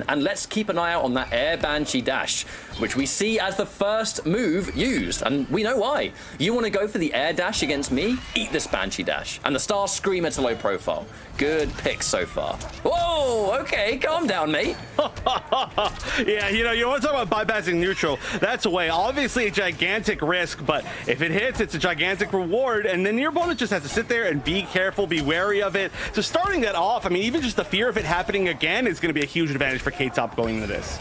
And let's keep an eye out on that Air Banshee dash, which we see as the first move used. And we know why. You want to go for the air dash against me? Eat this Banshee dash. And the Star Screamer to low profile. Good pick so far. Whoa, okay, calm down, mate. Yeah, you want to talk about bypassing neutral. That's a way. Obviously a gigantic risk, but if it hits, it's a gigantic reward. And then your opponent just has to sit there and be careful, be wary of it. So starting that off, I mean, even just the fear of it happening again is going to be a huge advantage for K-Top going into this.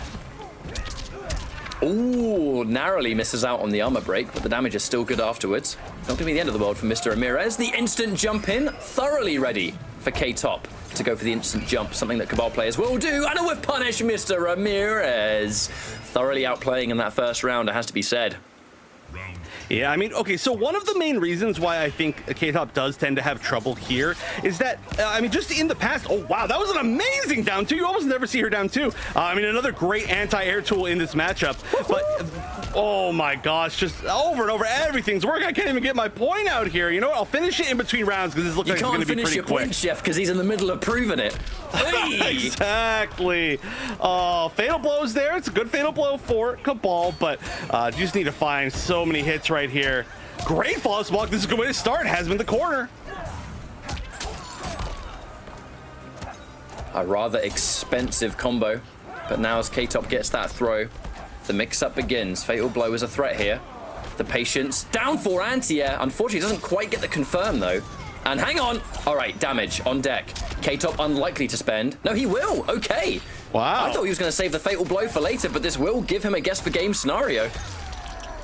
Ooh, narrowly misses out on the armor break, but the damage is still good afterwards. Not going to be the end of the world for Mr.Ramires. The instant jump in, thoroughly ready for K-Top to go for the instant jump, something that Cabal players will do. And with punish, Mr.Ramires. Thoroughly outplaying in that first round, it has to be said. Yeah, I mean, okay, so one of the main reasons why I think K-Top does tend to have trouble here is that, I mean, just in the past, oh, wow, that was an amazing down two. You almost never see her down two. I mean, another great anti-air tool in this matchup. But, oh my gosh, just over and over, everything's working. I can't even get my point out here. You know what? I'll finish it in between rounds because this looks like it's going to be pretty quick. You can't finish your point, Chef, because he's in the middle of proving it. Exactly. Fatal blows there. It's a good fatal blow for Cabal, but you just need to find so many hits right here. Great flawless block. This is a good way to start. Has been the corner. A rather expensive combo, but now as K-Top gets that throw, the mix-up begins. Fatal blow is a threat here. The patience down for anti-air. Unfortunately, doesn't quite get the confirm though. And hang on. All right, damage on deck. K-Top unlikely to spend. No, he will. Okay. Wow. I thought he was going to save the fatal blow for later, but this will give him a guess for game scenario.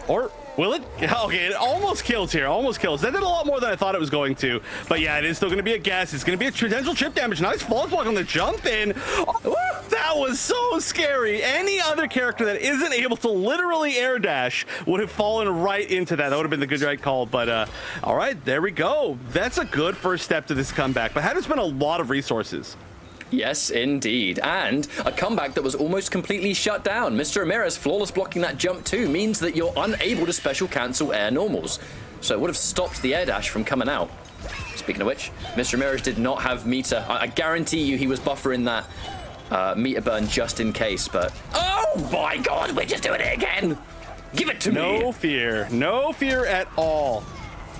Or will it? Okay, it almost kills here. Almost kills. That did a lot more than I thought it was going to. But yeah, it is still going to be a guess. It's going to be a potential chip damage. Nice flawless block on the jump in. Oh, that was so scary. Any other character that isn't able to literally air dash would have fallen right into that. That would have been the good right call. But all right, there we go. That's a good first step to this comeback. But had to spend a lot of resources. Yes, indeed. And a comeback that was almost completely shut down. Mr.Ramires flawless blocking that jump too means that you're unable to special cancel air normals. So it would have stopped the air dash from coming out. Speaking of which, Mr.Ramires did not have meter. I guarantee you he was buffering that meter burn just in case, but... Oh my god, we're just doing it again! Give it to me! No fear. No fear at all.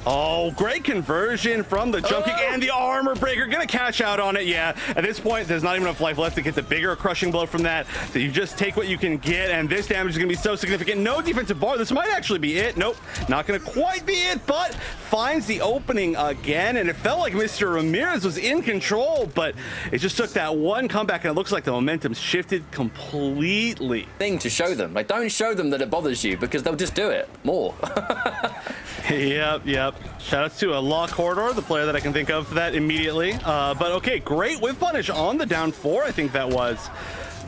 Oh, great conversion from the jump kick and the armor breaker. Gonna cash out on it, yeah. At this point, there's not even enough life left to get the bigger crushing blow from that. So you just take what you can get, and this damage is gonna be so significant. No defensive bar. This might actually be it. Nope, not gonna quite be it, but finds the opening again, and it felt like Mr.Ramires was in control, but it just took that one comeback, and it looks like the momentum shifted completely. Thing to show them. Like, don't show them that it bothers you, because they'll just do it more. Yep. Shout outs to Law Corridor, the player that I can think of for that immediately. But okay, great whip punish on the down four, I think that was.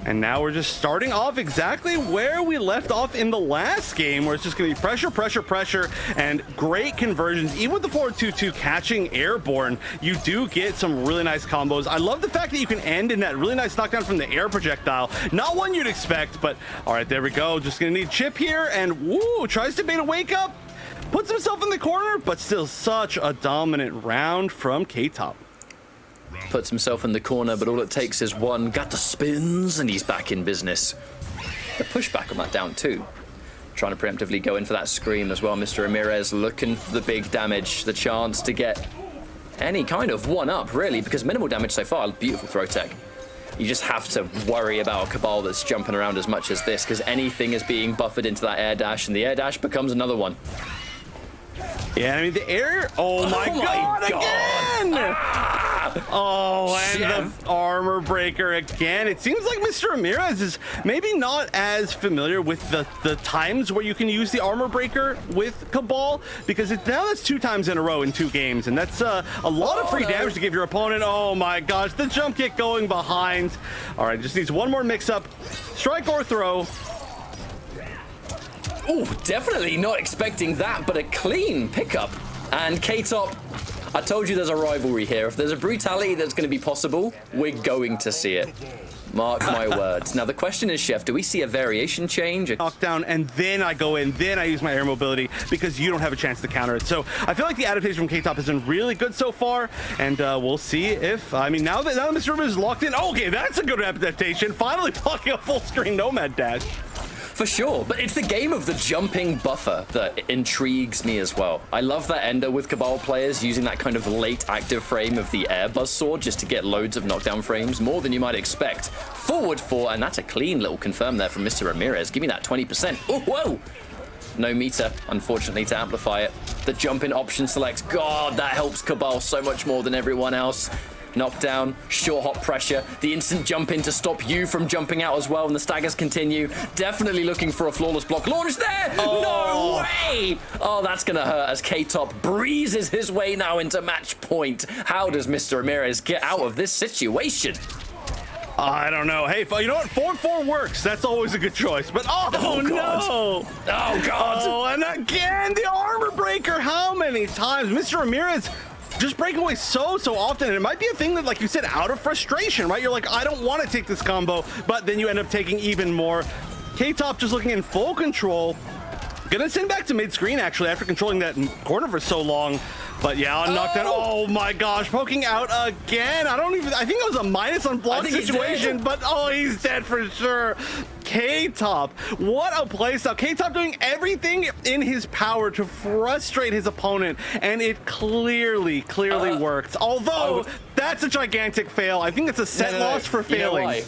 And now we're just starting off exactly where we left off in the last game, where it's just going to be pressure, and great conversions. Even with the forward 2-2 catching airborne, you do get some really nice combos. I love the fact that you can end in that really nice knockdown from the air projectile. Not one you'd expect, but all right, there we go. Just going to need chip here, and woo, tries to bait a wake up. Puts himself in the corner, but still such a dominant round from K-Top. Puts himself in the corner, but all it takes is one. Got the spins, and he's back in business. The pushback on that down two. Trying to preemptively go in for that scream as well. Mr.Ramires looking for the big damage, the chance to get any kind of one up, really, because minimal damage so far. Beautiful throw tech. You just have to worry about a Cabal that's jumping around as much as this, because anything is being buffered into that air dash, and the air dash becomes another one. Yeah, I mean, the air... Oh my god, again! Oh, and the armor breaker again. It seems like Mr.Ramires is maybe not as familiar with the times where you can use the armor breaker with Cabal, because now that's 2 times in a row in 2 games, and that's a lot of free damage to give your opponent. Oh my gosh, the jump kick going behind. All right, just needs one more mix-up. Strike or throw. Oh, definitely not expecting that, but a clean pickup. And K-Top, I told you there's a rivalry here. If there's a brutality that's going to be possible, we're going to see it. Mark my words. Now the question is, Chef, do we see a variation change? Knockdown, and then I go in, then I use my air mobility because you don't have a chance to counter it. So I feel like the adaptation from K-Top has been really good so far, and we'll see if, I mean, now that Mr. Ramires is locked in, okay, that's a good adaptation. Finally blocking a full screen Nomad dash. For sure, but it's the game of the jumping buffer that intrigues me as well. I love that ender with Cabal players using that kind of late active frame of the air buzzsaw just to get loads of knockdown frames, more than you might expect. Forward 4, and that's a clean little confirm there from Mr. Ramires. Give me that 20%. Oh, whoa! No meter, unfortunately, to amplify it. The jump-in option select. God, that helps Cabal so much more than everyone else. Knockdown, sure hot pressure, the instant jump in to stop you from jumping out as well, and the staggers continue. Definitely looking for a flawless block launch there. Oh. No way! Oh, that's gonna hurt as K-Top breezes his way now into match point. How does Mr. Ramires get out of this situation? I don't know. Hey, you know what? 4-4 works. That's always a good choice. But oh no! Oh god! Oh, and again the armor breaker. How many times, Mr. Ramires? Just break away so often, and it might be a thing that, like you said, out of frustration, right? You're like, I don't want to take this combo, but then you end up taking even more. K-Top just looking in full control. Gonna send back to mid-screen, actually, after controlling that corner for so long. But yeah, on knockdown. Oh my gosh, poking out again. I think it was a minus on block situation, but oh, he's dead for sure. K-Top, what a playstyle. K-Top doing everything in his power to frustrate his opponent, and it clearly worked. Although, that's a gigantic fail. I think it's a set loss for failing. You know why?